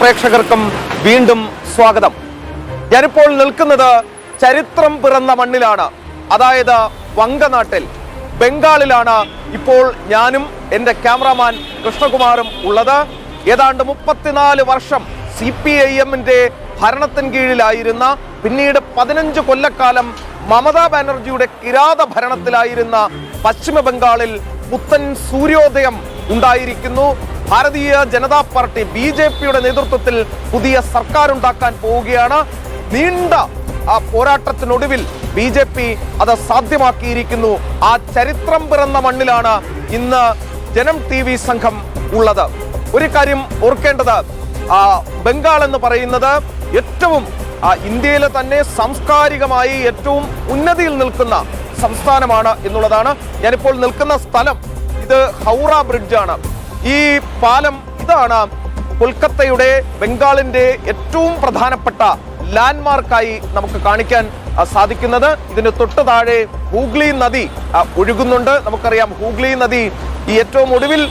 പ്രേക്ഷകർക്കും വീണ്ടും സ്വാഗതം. ഞാനിപ്പോൾ നിൽക്കുന്നത് ചരിത്രം പിറന്ന മണ്ണിലാണ്, അതായത് വങ്കനാട്ടിൽ, ബംഗാളിലാണ്. ഇപ്പോൾ ഞാനും എൻ്റെ ക്യാമറാമാൻ കൃഷ്ണകുമാറും ഉള്ളത്. ഏതാണ്ട് 34 വർഷം CPIM-ന്റെ ഭരണത്തിന് കീഴിലായിരുന്ന, പിന്നീട് 15 കൊല്ലക്കാലം മമതാ ബാനർജിയുടെ കിരാത ഭരണത്തിലായിരുന്ന പശ്ചിമ ബംഗാളിൽ പുത്തൻ സൂര്യോദയം ഉണ്ടായിരിക്കുന്നു. ഭാരതീയ ജനതാ പാർട്ടി BJP-യുടെ നേതൃത്വത്തിൽ പുതിയ സർക്കാർ ഉണ്ടാക്കാൻ പോവുകയാണ്. നീണ്ട ആ പോരാട്ടത്തിനൊടുവിൽ BJP അത് സാധ്യമാക്കിയിരിക്കുന്നു. ആ ചരിത്രം പിറന്ന മണ്ണിലാണ് ഇന്ന് ജനം TV സംഘം ഉള്ളത്. ഒരു കാര്യം ഓർക്കേണ്ടത്, ബംഗാൾ എന്ന് പറയുന്നത് ഏറ്റവും ഇന്ത്യയിലെ തന്നെ സാംസ്കാരികമായി ഏറ്റവും ഉന്നതിയിൽ നിൽക്കുന്ന സംസ്ഥാനമാണ് എന്നുള്ളതാണ്. ഞാനിപ്പോൾ നിൽക്കുന്ന സ്ഥലം ഇത് ഹൗറ ബ്രിഡ്ജാണ്. ഈ പാലം ഇതാണ് കൊൽക്കത്തയുടെ, ബംഗാളിന്റെ ഏറ്റവും പ്രധാനപ്പെട്ട ലാൻഡ്മാർക്കായി നമുക്ക് കാണിക്കാൻ സാധിക്കുന്നത്. ഇതിന് തൊട്ട് താഴെ ഹൂഗ്ലി നദി ഒഴുകുന്നുണ്ട്. നമുക്കറിയാം, ഹൂഗ്ലി നദി ഈ ഏറ്റവും ഒടുവിൽ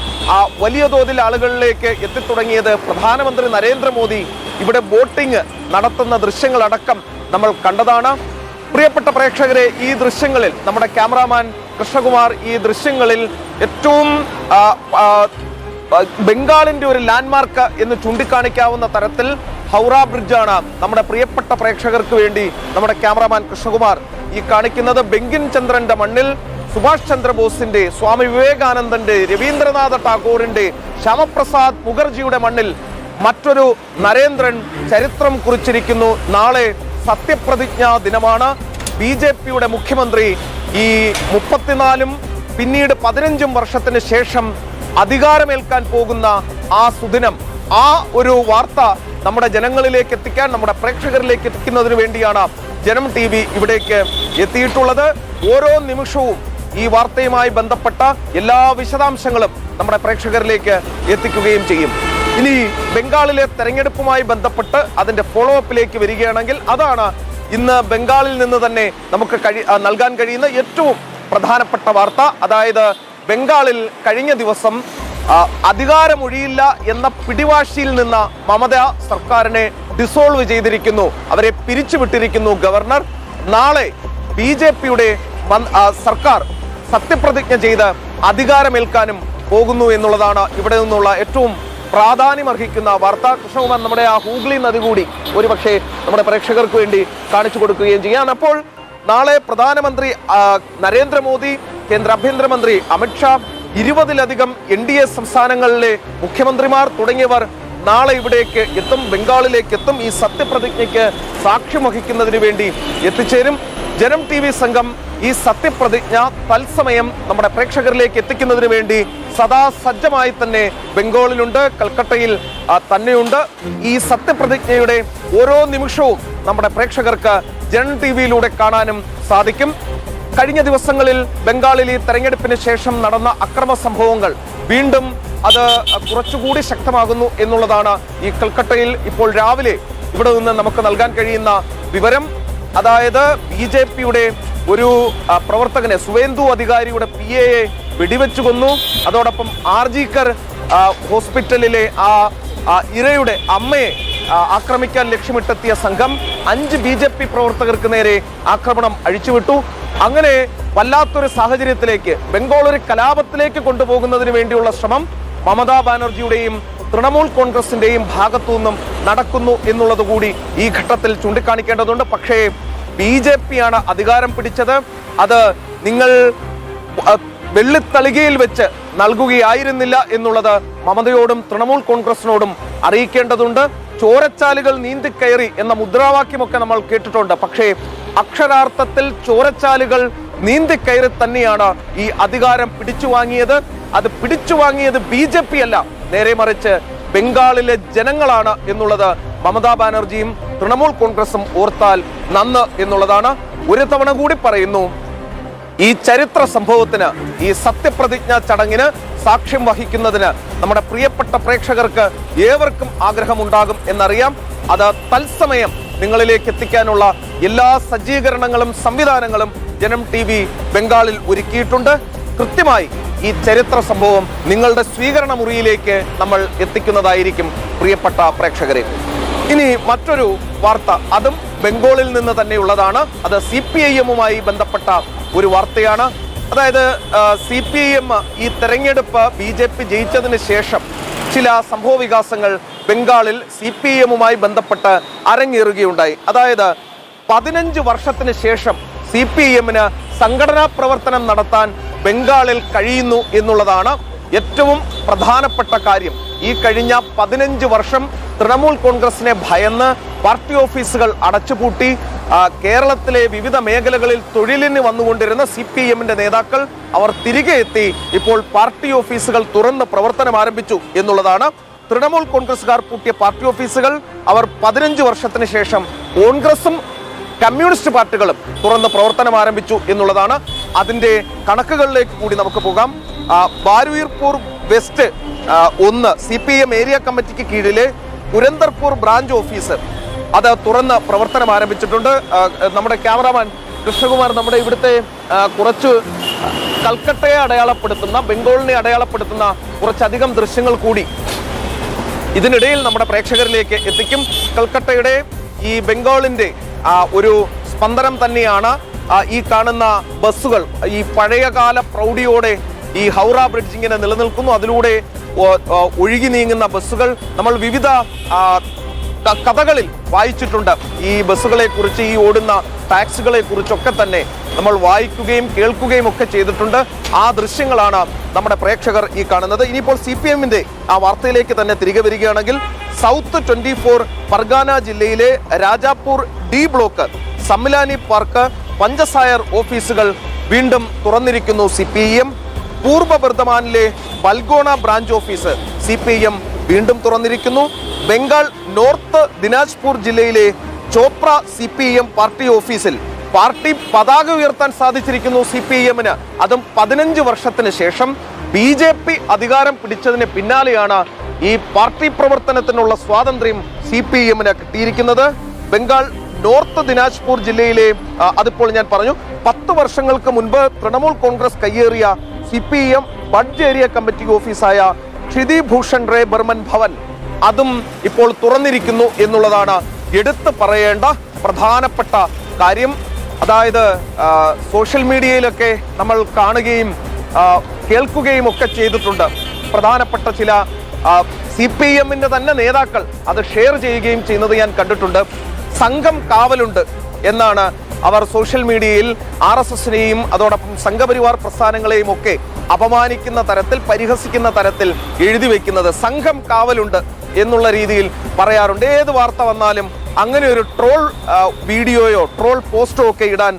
വലിയ തോതിൽ ആളുകളിലേക്ക് എത്തിത്തുടങ്ങിയത് പ്രധാനമന്ത്രി നരേന്ദ്രമോദി ഇവിടെ ബോട്ടിംഗ് നടത്തുന്ന ദൃശ്യങ്ങളടക്കം നമ്മൾ കണ്ടതാണ്. പ്രിയപ്പെട്ട പ്രേക്ഷകരെ, ഈ ദൃശ്യങ്ങളിൽ നമ്മുടെ ക്യാമറാമാൻ കൃഷ്ണകുമാർ ഈ ദൃശ്യങ്ങളിൽ ഏറ്റവും ബംഗാളിന്റെ ഒരു ലാൻഡ്മാർക്ക് എന്ന് ചൂണ്ടിക്കാണിക്കാവുന്ന തരത്തിൽ ഹൗറ ബ്രിഡ്ജാണ് നമ്മുടെ പ്രിയപ്പെട്ട പ്രേക്ഷകർക്ക് വേണ്ടി നമ്മുടെ ക്യാമറാമാൻ കൃഷ്ണകുമാർ ഈ കാണിക്കുന്നത്. ബങ്കിം ചന്ദ്രന്റെ മണ്ണിൽ സുഭാഷ് ചന്ദ്രബോസിന്റെ, സ്വാമി വിവേകാനന്ദന്റെ, രവീന്ദ്രനാഥ ടാഗോറിന്റെ, ശ്യാമപ്രസാദ് മുഖർജിയുടെ മണ്ണിൽ മറ്റൊരു നരേന്ദ്രൻ ചരിത്രം കുറിച്ചിരിക്കുന്നു. നാളെ സത്യപ്രതിജ്ഞാ ദിനമാണ്. BJP-യുടെ മുഖ്യമന്ത്രി ഈ 34 പിന്നീട് 15 വർഷത്തിന് ശേഷം അധികാരമേൽക്കാൻ പോകുന്ന ആ സുദിനം, ആ ഒരു വാർത്ത നമ്മുടെ ജനങ്ങളിലേക്ക് എത്തിക്കാൻ, നമ്മുടെ പ്രേക്ഷകരിലേക്ക് എത്തിക്കുന്നതിന് വേണ്ടിയാണ് ജനം TV ഇവിടേക്ക് എത്തിയിട്ടുള്ളത്. ഓരോ നിമിഷവും ഈ വാർത്തയുമായി ബന്ധപ്പെട്ട എല്ലാ വിശദാംശങ്ങളും നമ്മുടെ പ്രേക്ഷകരിലേക്ക് എത്തിക്കുകയും ചെയ്യും. ഇനി ബംഗാളിലെ തെരഞ്ഞെടുപ്പുമായി ബന്ധപ്പെട്ട് അതിന്റെ ഫോളോ അപ്പിലേക്ക് വരികയാണെങ്കിൽ, അതാണ് ഇന്ന് ബംഗാളിൽ നിന്ന് തന്നെ നമുക്ക് നൽകാൻ കഴിയുന്ന ഏറ്റവും പ്രധാനപ്പെട്ട വാർത്ത. അതായത്, ബംഗാളിൽ കഴിഞ്ഞ ദിവസം അധികാരമൊഴിയില്ല എന്ന പിടിവാശിയിൽ നിന്ന് മമത സർക്കാരിനെ ഡിസോൾവ് ചെയ്തിരിക്കുന്നു. അവരെ പിരിച്ചുവിട്ടിരിക്കുന്നു ഗവർണർ. നാളെ BJP-യുടെ സർക്കാർ സത്യപ്രതിജ്ഞ ചെയ്ത് അധികാരമേൽക്കാനും പോകുന്നു എന്നുള്ളതാണ് ഇവിടെ നിന്നുള്ള ഏറ്റവും പ്രാധാന്യമർഹിക്കുന്ന വാർത്ത. കൃഷ്ണകുമാർ നമ്മുടെ ആ ഹൂഗ്ലി നദി കൂടി ഒരുപക്ഷെ നമ്മുടെ പ്രേക്ഷകർക്ക് വേണ്ടി കാണിച്ചു കൊടുക്കുകയും ചെയ്യാൻ. അപ്പോൾ നാളെ പ്രധാനമന്ത്രി നരേന്ദ്രമോദി, കേന്ദ്ര ആഭ്യന്തരമന്ത്രി അമിത്ഷാ, 20-ലധികം NDA സംസ്ഥാനങ്ങളിലെ മുഖ്യമന്ത്രിമാർ തുടങ്ങിയവർ നാളെ ഇവിടേക്ക് എത്തും, ബംഗാളിലേക്ക് എത്തും. ഈ സത്യപ്രതിജ്ഞയ്ക്ക് സാക്ഷ്യം വഹിക്കുന്നതിന് വേണ്ടി എത്തിച്ചേരും. ജനം TV സംഘം ഈ സത്യപ്രതിജ്ഞ തത്സമയം നമ്മുടെ പ്രേക്ഷകരിലേക്ക് എത്തിക്കുന്നതിന് വേണ്ടി സദാ സജ്ജമായി തന്നെ ബംഗാളിലുണ്ട്, കൽക്കട്ടയിൽ തന്നെയുണ്ട്. ഈ സത്യപ്രതിജ്ഞയുടെ ഓരോ നിമിഷവും നമ്മുടെ പ്രേക്ഷകർക്ക് ജനം TV-യിലൂടെ കാണാനും സാധിക്കും. കഴിഞ്ഞ ദിവസങ്ങളിൽ ബംഗാളിൽ ഈ തെരഞ്ഞെടുപ്പിന് ശേഷം നടന്ന അക്രമ സംഭവങ്ങൾ വീണ്ടും അത് കുറച്ചുകൂടി ശക്തമാകുന്നു എന്നുള്ളതാണ് ഈ കൽക്കട്ടയിൽ ഇപ്പോൾ രാവിലെ ഇവിടെ നിന്ന് നമുക്ക് നൽകാൻ കഴിയുന്ന വിവരം. അതായത്, BJP-യുടെ ഒരു പ്രവർത്തകനെ, സുവേന്ദു അധികാരിയുടെ PA-യെ വെടിവെച്ചു കൊന്നു. അതോടൊപ്പം ആർജിക്കർ ഹോസ്പിറ്റലിലെ ആ ഇരയുടെ അമ്മയെ ആക്രമിക്കാൻ ലക്ഷ്യമിട്ടെത്തിയ സംഘം 5 BJP പ്രവർത്തകർക്ക് നേരെ ആക്രമണം അഴിച്ചുവിട്ടു. അങ്ങനെ വല്ലാത്തൊരു സാഹചര്യത്തിലേക്ക്, ബംഗാൾ ഒരു കലാപത്തിലേക്ക് കൊണ്ടുപോകുന്നതിന് വേണ്ടിയുള്ള ശ്രമം മമതാ ബാനർജിയുടെയും തൃണമൂൽ കോൺഗ്രസിന്റെയും ഭാഗത്തു നിന്നും നടക്കുന്നു എന്നുള്ളത് കൂടി ഈ ഘട്ടത്തിൽ ചൂണ്ടിക്കാണിക്കേണ്ടതുണ്ട്. പക്ഷേ BJP-യാണ് അധികാരം പിടിച്ചത്. അത് നിങ്ങൾ വെള്ളിത്തളികയിൽ വെച്ച് നൽകുകയായിരുന്നില്ല എന്നുള്ളത് മമതയോടും തൃണമൂൽ കോൺഗ്രസിനോടും അറിയിക്കേണ്ടതുണ്ട്. ചോരച്ചാലുകൾ നീന്തിക്കയറി എന്ന മുദ്രാവാക്യമൊക്കെ നമ്മൾ കേട്ടിട്ടുണ്ട്. പക്ഷേ അക്ഷരാർത്ഥത്തിൽ ചോരച്ചാലുകൾ നീന്തിക്കയറി തന്നെയാണ് ഈ അധികാരം പിടിച്ചു വാങ്ങിയത്. അത് പിടിച്ചു വാങ്ങിയത് BJP അല്ല, നേരെ മറിച്ച് ബംഗാളിലെ ജനങ്ങളാണ് എന്നുള്ളത് മമതാ ബാനർജിയും തൃണമൂൽ കോൺഗ്രസും ഓർത്താൽ നന്ന് എന്നുള്ളതാണ്. ഒരു തവണ കൂടി പറയുന്നു, ഈ ചരിത്ര സംഭവത്തിന്, ഈ സത്യപ്രതിജ്ഞാ ചടങ്ങിന് സാക്ഷ്യം വഹിക്കുന്നതിന് നമ്മുടെ പ്രിയപ്പെട്ട പ്രേക്ഷകർക്ക് ഏവർക്കും ആഗ്രഹമുണ്ടാകും എന്നറിയാം. അത് തത്സമയം നിങ്ങളിലേക്ക് എത്തിക്കാനുള്ള എല്ലാ സജ്ജീകരണങ്ങളും സംവിധാനങ്ങളും ജനം TV ബംഗാളിൽ ഒരുക്കിയിട്ടുണ്ട്. കൃത്യമായി ഈ ചരിത്ര സംഭവം നിങ്ങളുടെ സ്വീകരണ മുറിയിലേക്ക് നമ്മൾ എത്തിക്കുന്നതായിരിക്കും പ്രിയപ്പെട്ട പ്രേക്ഷകരെ. ഇനി മറ്റൊരു വാർത്ത, അതും ബംഗാളിൽ നിന്ന് തന്നെയുള്ളതാണ്. അത് CPIM-മായി ബന്ധപ്പെട്ട ഒരു വാർത്തയാണ്. അതായത് CPIM ഈ തെരഞ്ഞെടുപ്പ് BJP ജയിച്ചതിന് ശേഷം ചില സംഭവ വികാസങ്ങൾ ബംഗാളിൽ CPIM-മായി ബന്ധപ്പെട്ട് അരങ്ങേറുകയുണ്ടായി. അതായത് 15 വർഷത്തിന് ശേഷം CPIM-ന് സംഘടനാ പ്രവർത്തനം നടത്താൻ ബംഗാളിൽ കഴിയുന്നു എന്നുള്ളതാണ് ഏറ്റവും പ്രധാനപ്പെട്ട കാര്യം. ഈ കഴിഞ്ഞ 15 വർഷം തൃണമൂൽ കോൺഗ്രസിനെ ഭയന്ന് പാർട്ടി ഓഫീസുകൾ അടച്ചുപൂട്ടി കേരളത്തിലെ വിവിധ മേഖലകളിൽ തൊഴിലിന് വന്നുകൊണ്ടിരുന്ന CPIM-ന്റെ നേതാക്കൾ അവർ തിരികെ എത്തി ഇപ്പോൾ പാർട്ടി ഓഫീസുകൾ തുറന്ന് പ്രവർത്തനം ആരംഭിച്ചു എന്നുള്ളതാണ്. തൃണമൂൽ കോൺഗ്രസുകാർ പൂട്ടിയ പാർട്ടി ഓഫീസുകൾ അവർ 15 വർഷത്തിന് ശേഷം കോൺഗ്രസും കമ്മ്യൂണിസ്റ്റ് പാർട്ടികളും തുറന്ന് പ്രവർത്തനം ആരംഭിച്ചു എന്നുള്ളതാണ്. അതിന്റെ കണക്കുകളിലേക്ക് കൂടി നമുക്ക് പോകാം. ബാരുയിർപൂർ വെസ്റ്റ് 1 CPIM ഏരിയ കമ്മിറ്റിക്ക് കീഴിലെ പുരന്ദർപൂർ ബ്രാഞ്ച് ഓഫീസ് അത് തുറന്ന് പ്രവർത്തനം ആരംഭിച്ചിട്ടുണ്ട്. നമ്മുടെ ക്യാമറാമാൻ കൃഷ്ണകുമാർ നമ്മുടെ ഇവിടുത്തെ കുറച്ച് കൽക്കട്ടയെ അടയാളപ്പെടുത്തുന്ന, ബംഗാളിനെ അടയാളപ്പെടുത്തുന്ന കുറച്ചധികം ദൃശ്യങ്ങൾ കൂടി ഇതിനിടയിൽ നമ്മുടെ പ്രേക്ഷകരിലേക്ക് എത്തിക്കും. കൽക്കട്ടയുടെ ഈ ബംഗാളിന്റെ ഒരു സ്പന്ദനം തന്നെയാണ് ഈ കാണുന്ന ബസ്സുകൾ. ഈ പഴയകാല പ്രൗഢിയോടെ ഈ ഹൗറ ബ്രിഡ്ജ് ഇങ്ങനെ നിലനിൽക്കുന്നു. അതിലൂടെ ഒഴുകി നീങ്ങുന്ന ബസ്സുകൾ നമ്മൾ വിവിധ കഥകളിൽ വായിച്ചിട്ടുണ്ട്. ഈ ബസ്സുകളെ കുറിച്ച്, ഈ ഓടുന്ന ടാക്സികളെ കുറിച്ചൊക്കെ തന്നെ നമ്മൾ വായിക്കുകയും കേൾക്കുകയും ഒക്കെ ചെയ്തിട്ടുണ്ട്. ആ ദൃശ്യങ്ങളാണ് നമ്മുടെ പ്രേക്ഷകർ ഈ കാണുന്നത്. ഇനിയിപ്പോൾ CPIM-ന്റെ ആ വാർത്തയിലേക്ക് തന്നെ തിരികെ വരികയാണെങ്കിൽ, സൗത്ത് 24 പർഗാന ജില്ലയിലെ രാജാപൂർ D ബ്ലോക്ക്, സമ്മിലാനി പാർക്ക്, പഞ്ചസായർ ഓഫീസുകൾ വീണ്ടും തുറന്നിരിക്കുന്നു CPIM. പൂർവ്വ ബർദ്ധമാനിലെ ബൽഗോണ ബ്രാഞ്ച് ഓഫീസ് CPIM വീണ്ടും തുറന്നിരിക്കുന്നു. ബംഗാൾ നോർത്ത് ദിനാജ്പൂർ ജില്ലയിലെ ചോപ്ര CPIM പാർട്ടി ഓഫീസിൽ പാർട്ടി പതാക ഉയർത്താൻ സാധിച്ചിരിക്കുന്നു CPIM-ന്. അതും 15 വർഷത്തിന് ശേഷം. BJP അധികാരം പിടിച്ചതിന് പിന്നാലെയാണ് ഈ പാർട്ടി പ്രവർത്തനത്തിനുള്ള സ്വാതന്ത്ര്യം CPIM-ന് കിട്ടിയിരിക്കുന്നത്. ബംഗാൾ നോർത്ത് ദിനാജ്പൂർ ജില്ലയിലെ അതിപ്പോൾ ഞാൻ പറഞ്ഞു 10 വർഷങ്ങൾക്ക് മുൻപ് തൃണമൂൽ കോൺഗ്രസ് കയ്യേറിയ CPIM ബഡ്ജ് ഏരിയ കമ്മിറ്റി ഓഫീസായ ക്ഷിതി ഭൂഷൺ റേ ബർമൻ ഭവൻ അതും ഇപ്പോൾ തുറന്നിരിക്കുന്നു എന്നുള്ളതാണ് എടുത്തു പറയേണ്ട പ്രധാനപ്പെട്ട കാര്യം. അതായത് സോഷ്യൽ മീഡിയയിലൊക്കെ നമ്മൾ കാണുകയും കേൾക്കുകയും ഒക്കെ ചെയ്തിട്ടുണ്ട്. പ്രധാനപ്പെട്ട ചില CPIM-ന്റെ തന്നെ നേതാക്കൾ അത് ഷെയർ ചെയ്യുകയും ചെയ്യുന്നത് ഞാൻ കണ്ടിട്ടുണ്ട്. സംഘം കാവലുണ്ട് എന്നാണ് അവർ സോഷ്യൽ മീഡിയയിൽ RSS-നെയും അതോടൊപ്പം സംഘപരിവാർ പ്രസ്ഥാനങ്ങളെയും ഒക്കെ അപമാനിക്കുന്ന തരത്തിൽ, പരിഹസിക്കുന്ന തരത്തിൽ എഴുതി വെക്കുന്നത്. സംഘം കാവലുണ്ട് എന്നുള്ള രീതിയിൽ പറയാറുണ്ട്. ഏത് വാർത്ത വന്നാലും അങ്ങനെ ഒരു ട്രോൾ വീഡിയോയോ ട്രോൾ പോസ്റ്റോ ഒക്കെ ഇടാൻ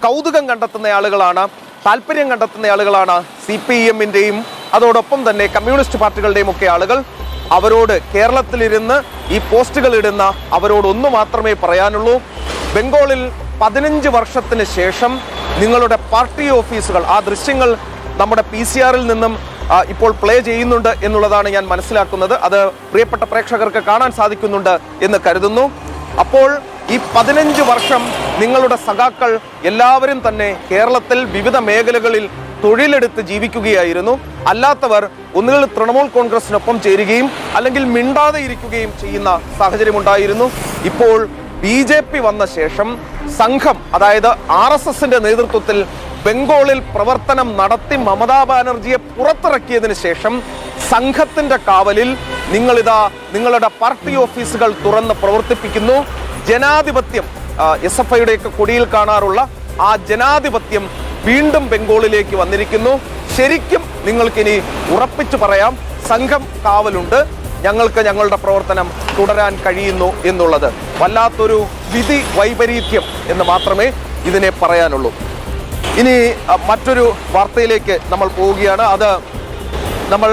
കൗതുകം കണ്ടെത്തുന്ന ആളുകളാണ്, താല്പര്യം കണ്ടെത്തുന്ന ആളുകളാണ് CPIM-ന്റെയും അതോടൊപ്പം തന്നെ കമ്മ്യൂണിസ്റ്റ് പാർട്ടികളുടെയും ഒക്കെ ആളുകൾ. അവരോട് കേരളത്തിലിരുന്ന് ഈ പോസ്റ്റുകൾ ഇടുന്ന അവരോട് ഒന്ന് മാത്രമേ പറയാനുള്ളൂ. ബംഗാളിൽ 15 വർഷത്തിന് ശേഷം നിങ്ങളുടെ പാർട്ടി ഓഫീസുകൾ, ആ ദൃശ്യങ്ങൾ നമ്മുടെ PCR-ൽ നിന്നും ഇപ്പോൾ പ്ലേ ചെയ്യുന്നുണ്ട് എന്നുള്ളതാണ് ഞാൻ മനസ്സിലാക്കുന്നത്. അത് പ്രിയപ്പെട്ട പ്രേക്ഷകർക്ക് കാണാൻ സാധിക്കുന്നുണ്ട് എന്ന് കരുതുന്നു. അപ്പോൾ ഈ 15 വർഷം നിങ്ങളുടെ സഖാക്കൾ എല്ലാവരും തന്നെ കേരളത്തിൽ വിവിധ മേഖലകളിൽ തൊഴിലെടുത്ത് ജീവിക്കുകയായിരുന്നു. അല്ലാത്തവർ ഒന്നുകിൽ തൃണമൂൽ കോൺഗ്രസിനൊപ്പം ചേരുകയും അല്ലെങ്കിൽ മിണ്ടാതെ ഇരിക്കുകയും ചെയ്യുന്ന സാഹചര്യമുണ്ടായിരുന്നു. ഇപ്പോൾ BJP വന്ന ശേഷം സംഘം, അതായത് RSS-ന്റെ നേതൃത്വത്തിൽ ബംഗാളിൽ പ്രവർത്തനം നടത്തി മമതാ ബാനർജിയെ പുറത്തിറക്കിയതിനു ശേഷം സംഘത്തിന്റെ കാവലിൽ നിങ്ങളിതാ നിങ്ങളുടെ പാർട്ടി ഓഫീസുകൾ തുറന്ന് പ്രവർത്തിപ്പിക്കുന്നു. ജനാധിപത്യം, SFIയുടെയൊക്കെ കൊടിയിൽ കാണാറുള്ള ആ ജനാധിപത്യം വീണ്ടും ബംഗാളിലേക്ക് വന്നിരിക്കുന്നു. ശരിക്കും നിങ്ങൾക്കിനി ഉറപ്പിച്ചു പറയാം, സംഘം കാവലുണ്ട്, ഞങ്ങൾക്ക് ഞങ്ങളുടെ പ്രവർത്തനം തുടരാൻ കഴിയുന്നു എന്നുള്ളത്. വല്ലാത്തൊരു വിധി വൈപരീത്യം എന്ന് മാത്രമേ ഇതിനെ പറയാനുള്ളൂ. ഇനി മറ്റൊരു വാർത്തയിലേക്ക് നമ്മൾ പോവുകയാണ്. അത് നമ്മൾ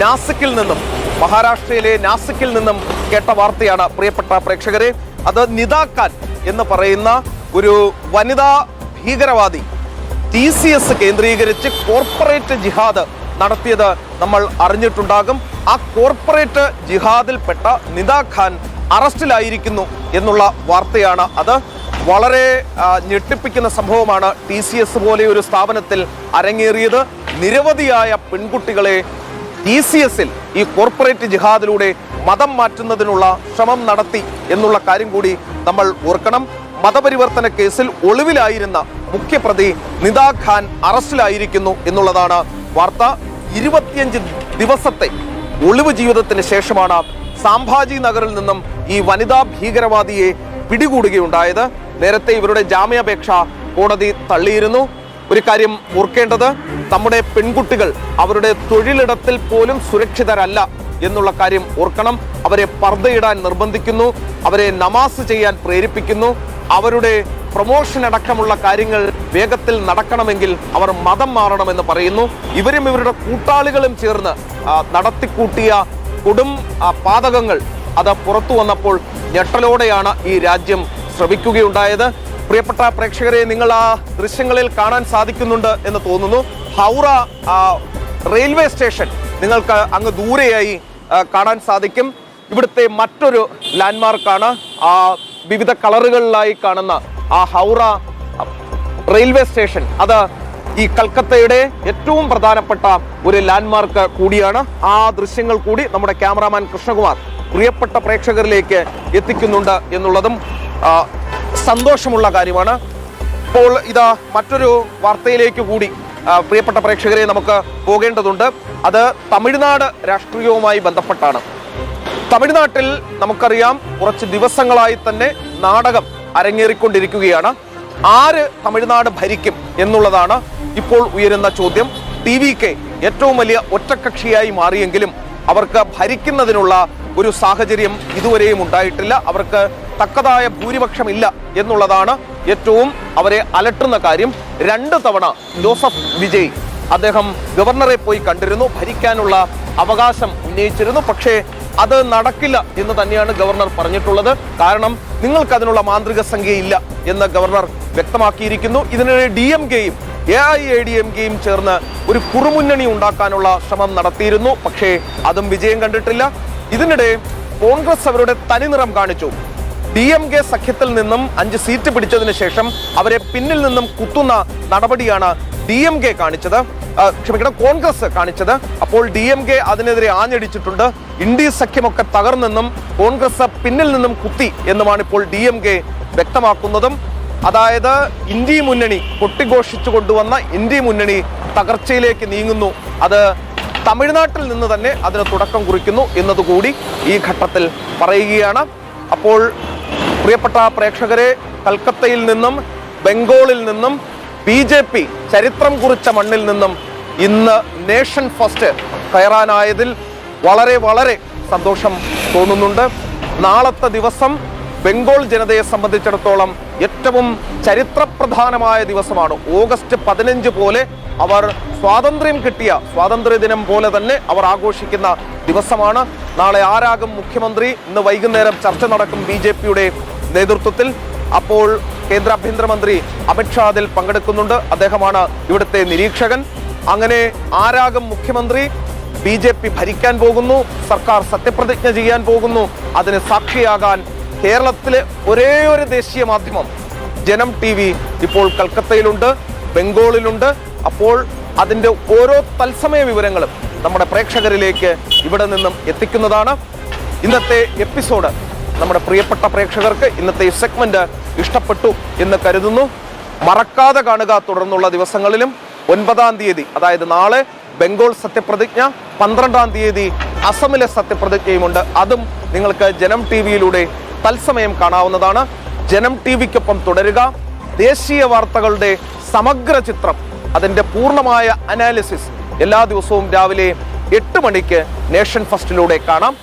നാസിക്കിൽ നിന്നും, മഹാരാഷ്ട്രയിലെ നാസിക്കിൽ നിന്നും കേട്ട വാർത്തയാണ് പ്രിയപ്പെട്ട പ്രേക്ഷകരെ. അത് നിദാ ഖാൻ എന്ന് പറയുന്ന ഒരു വനിതാ ഭീകരവാദി TCS കേന്ദ്രീകരിച്ച് കോർപ്പറേറ്റ് ജിഹാദ് നടത്തിയത് നമ്മൾ അറിഞ്ഞിട്ടുണ്ടാകും. ആ കോർപ്പറേറ്റ് ജിഹാദിൽപ്പെട്ട നിദാ ഖാൻ അറസ്റ്റിലായിരിക്കുന്നു എന്നുള്ള വാർത്തയാണ്. അത് വളരെ ഞെട്ടിപ്പിക്കുന്ന സംഭവമാണ്. TCS പോലെ ഒരു സ്ഥാപനത്തിൽ അരങ്ങേറിയത്. നിരവധിയായ പെൺകുട്ടികളെ TCS-ൽ ഈ കോർപ്പറേറ്റ് ജിഹാദിലൂടെ മതം മാറ്റുന്നതിനുള്ള ശ്രമം നടത്തി എന്നുള്ള കാര്യം കൂടി നമ്മൾ ഓർക്കണം. മതപരിവർത്തന കേസിൽ ഒളിവിലായിരുന്ന മുഖ്യപ്രതി നിദാ ഖാൻ അറസ്റ്റിലായിരിക്കുന്നു എന്നുള്ളതാണ് വാർത്ത. 25 ദിവസത്തെ ഒളിവ് ജീവിതത്തിന് ശേഷമാണ് സാംഭാജി നഗറിൽ നിന്നും ഈ വനിതാ ഭീകരവാദിയെ പിടികൂടുകയുണ്ടായത്. നേരത്തെ ഇവരുടെ ജാമ്യാപേക്ഷ കോടതി തള്ളിയിരുന്നു. ഒരു കാര്യം ഓർക്കേണ്ടത്, നമ്മുടെ പെൺകുട്ടികൾ അവരുടെ തൊഴിലിടത്തിൽ പോലും സുരക്ഷിതരല്ല എന്നുള്ള കാര്യം ഓർക്കണം. അവരെ പർദ്ദയിടാൻ നിർബന്ധിക്കുന്നു, അവരെ നമാസ് ചെയ്യാൻ പ്രേരിപ്പിക്കുന്നു. അവരുടെ പ്രൊമോഷൻ അടക്കമുള്ള കാര്യങ്ങൾ വേഗത്തിൽ നടക്കണമെങ്കിൽ അവർ മതം മാറണമെന്ന് പറയുന്നു. ഇവരും ഇവരുടെ കൂട്ടാളികളും ചേർന്ന് നടത്തിക്കൂട്ടിയ കൊടും പാതകങ്ങൾ അത് പുറത്തു വന്നപ്പോൾ ഞെട്ടലോടെയാണ് ഈ രാജ്യം ശ്രമിക്കുകയുണ്ടായത്. പ്രിയപ്പെട്ട പ്രേക്ഷകരെ, നിങ്ങൾ ആ ദൃശ്യങ്ങളിൽ കാണാൻ സാധിക്കുന്നുണ്ട് എന്ന് തോന്നുന്നു. ഹൗറ റെയിൽവേ സ്റ്റേഷൻ നിങ്ങൾക്ക് അങ്ങ് ദൂരെയായി കാണാൻ സാധിക്കും. ഇവിടുത്തെ മറ്റൊരു ലാൻഡ്മാർക്കാണ് ആ വിവിധ കളറുകളിലായി കാണുന്ന ആ ഹൗറ റെയിൽവേ സ്റ്റേഷൻ. അത് ഈ കൽക്കത്തയുടെ ഏറ്റവും പ്രധാനപ്പെട്ട ഒരു ലാൻഡ്മാർക്ക് കൂടിയാണ്. ആ ദൃശ്യങ്ങൾ കൂടി നമ്മുടെ ക്യാമറാമാൻ കൃഷ്ണകുമാർ പ്രിയപ്പെട്ട പ്രേക്ഷകരിലേക്ക് എത്തിക്കുന്നുണ്ട് എന്നുള്ളതും സന്തോഷമുള്ള കാര്യമാണ്. ഇപ്പോൾ ഇതാ മറ്റൊരു വാർത്തയിലേക്ക് കൂടി പ്രിയപ്പെട്ട പ്രേക്ഷകരെ നമുക്ക് പോകേണ്ടതുണ്ട്. അത് തമിഴ്നാട് രാഷ്ട്രീയവുമായി ബന്ധപ്പെട്ടാണ്. തമിഴ്നാട്ടിൽ നമുക്കറിയാം കുറച്ച് ദിവസങ്ങളായി തന്നെ നാടകം അരങ്ങേറിക്കൊണ്ടിരിക്കുകയാണ്. ആര് തമിഴ്നാട് ഭരിക്കും എന്നുള്ളതാണ് ഇപ്പോൾ ഉയരുന്ന ചോദ്യം. TVK ഏറ്റവും വലിയ ഒറ്റക്കക്ഷിയായി മാറിയെങ്കിലും അവർക്ക് ഭരിക്കുന്നതിനുള്ള ഒരു സാഹചര്യം ഇതുവരെയും ഉണ്ടായിട്ടില്ല. അവർക്ക് തക്കതായ ഭൂരിപക്ഷമില്ല എന്നുള്ളതാണ് ഏറ്റവും അവരെ അലട്ടുന്ന കാര്യം. 2 തവണ ജോസഫ് വിജയ് അദ്ദേഹം ഗവർണറെ പോയി കണ്ടിരുന്നു, ഭരിക്കാനുള്ള അവകാശം ഉന്നയിച്ചിരുന്നു. പക്ഷേ അത് നടക്കില്ല എന്ന് തന്നെയാണ് ഗവർണർ പറഞ്ഞിട്ടുള്ളത്. കാരണം നിങ്ങൾക്ക് അതിനുള്ള മാന്ത്രിക സംഖ്യയില്ല എന്ന് ഗവർണർ വ്യക്തമാക്കിയിരിക്കുന്നു. ഇതിനിടെ DMKയും AIADMKയും ചേർന്ന് ഒരു കുറുമുന്നണി ഉണ്ടാക്കാനുള്ള ശ്രമം നടത്തിയിരുന്നു. പക്ഷേ അതും വിജയം കണ്ടിട്ടില്ല. ഇതിനിടെ കോൺഗ്രസ് അവരുടെ തനിനിറം കാണിച്ചു. DMK സഖ്യത്തിൽ നിന്നും 5 സീറ്റ് പിടിച്ചതിന് ശേഷം അവരെ പിന്നിൽ നിന്നും കുത്തുന്ന നടപടിയാണ് കോൺഗ്രസ് കാണിച്ചത്. അപ്പോൾ DMK അതിനെതിരെ ആഞ്ഞടിച്ചിട്ടുണ്ട്. ഇൻഡീസ് സഖ്യമൊക്കെ തകർന്നെന്നും കോൺഗ്രസ് പിന്നിൽ നിന്നും കുത്തി എന്നുമാണ് ഇപ്പോൾ DMK വ്യക്തമാക്കുന്നതും. അതായത് ഇന്ത്യ മുന്നണി കൊട്ടിഘോഷിച്ചു കൊണ്ടുവന്ന ഇന്ത്യ മുന്നണി തകർച്ചയിലേക്ക് നീങ്ങുന്നു. അത് തമിഴ്നാട്ടിൽ നിന്ന് തന്നെ അതിന് തുടക്കം കുറിക്കുന്നു എന്നതുകൂടി ഈ ഘട്ടത്തിൽ പറയുകയാണ്. അപ്പോൾ പ്രിയപ്പെട്ട പ്രേക്ഷകരെ, കൽക്കത്തയിൽ നിന്നും ബംഗാളിൽ നിന്നും BJP ചരിത്രം കുറിച്ച മണ്ണിൽ നിന്നും ഇന്ന് നേഷൻ ഫസ്റ്റ് കയറാനായതിൽ വളരെ വളരെ സന്തോഷം തോന്നുന്നുണ്ട്. നാളത്തെ ദിവസം ബംഗാൾ ജനതയെ സംബന്ധിച്ചിടത്തോളം ഏറ്റവും ചരിത്രപ്രധാനമായ ദിവസമാണ്. ഓഗസ്റ്റ് 15 പോലെ അവർ സ്വാതന്ത്ര്യം കിട്ടിയ സ്വാതന്ത്ര്യദിനം പോലെ തന്നെ അവർ ആഘോഷിക്കുന്ന ദിവസമാണ്. നാളെ ആരാകും മുഖ്യമന്ത്രി? ഇന്ന് വൈകുന്നേരം ചർച്ച നടക്കും BJPയുടെ നേതൃത്വത്തിൽ. അപ്പോൾ കേന്ദ്ര ആഭ്യന്തരമന്ത്രി അമിത്ഷാ അതിൽ പങ്കെടുക്കുന്നുണ്ട്. അദ്ദേഹമാണ് ഇവിടുത്തെ നിരീക്ഷകൻ. അങ്ങനെ ആരാകും മുഖ്യമന്ത്രി? BJP ഭരിക്കാൻ പോകുന്നു, സർക്കാർ സത്യപ്രതിജ്ഞ ചെയ്യാൻ പോകുന്നു. അതിന് സാക്ഷിയാകാൻ കേരളത്തിലെ ഒരേ ഒരു ദേശീയ മാധ്യമം ജനം TV ഇപ്പോൾ കൽക്കത്തയിലുണ്ട്, ബംഗാളിലുണ്ട്. അപ്പോൾ അതിൻ്റെ ഓരോ തത്സമയ വിവരങ്ങളും നമ്മുടെ പ്രേക്ഷകരിലേക്ക് ഇവിടെ നിന്നും എത്തിക്കുന്നതാണ്. ഇന്നത്തെ എപ്പിസോഡ് നമ്മുടെ പ്രിയപ്പെട്ട പ്രേക്ഷകർക്ക് ഇന്നത്തെ ഈ സെഗ്മെന്റ് ഇഷ്ടപ്പെട്ടു എന്ന് കരുതുന്നു. മറക്കാതെ കാണുക. തുടർന്നുള്ള ദിവസങ്ങളിലും 9-ാം തീയതി, അതായത് നാളെ ബംഗാൾ സത്യപ്രതിജ്ഞ, 12-ാം തീയതി അസമിലെ സത്യപ്രതിജ്ഞയുമുണ്ട്. അതും നിങ്ങൾക്ക് ജനം TVയിലൂടെ തത്സമയം കാണാവുന്നതാണ്. ജനം TVക്കൊപ്പം തുടരുക. ദേശീയ വാർത്തകളുടെ സമഗ്ര ചിത്രം, അതിൻ്റെ പൂർണ്ണമായ അനാലിസിസ് എല്ലാ ദിവസവും രാവിലെ 8 മണിക്ക് നേഷൻ ഫസ്റ്റിലൂടെ കാണാം.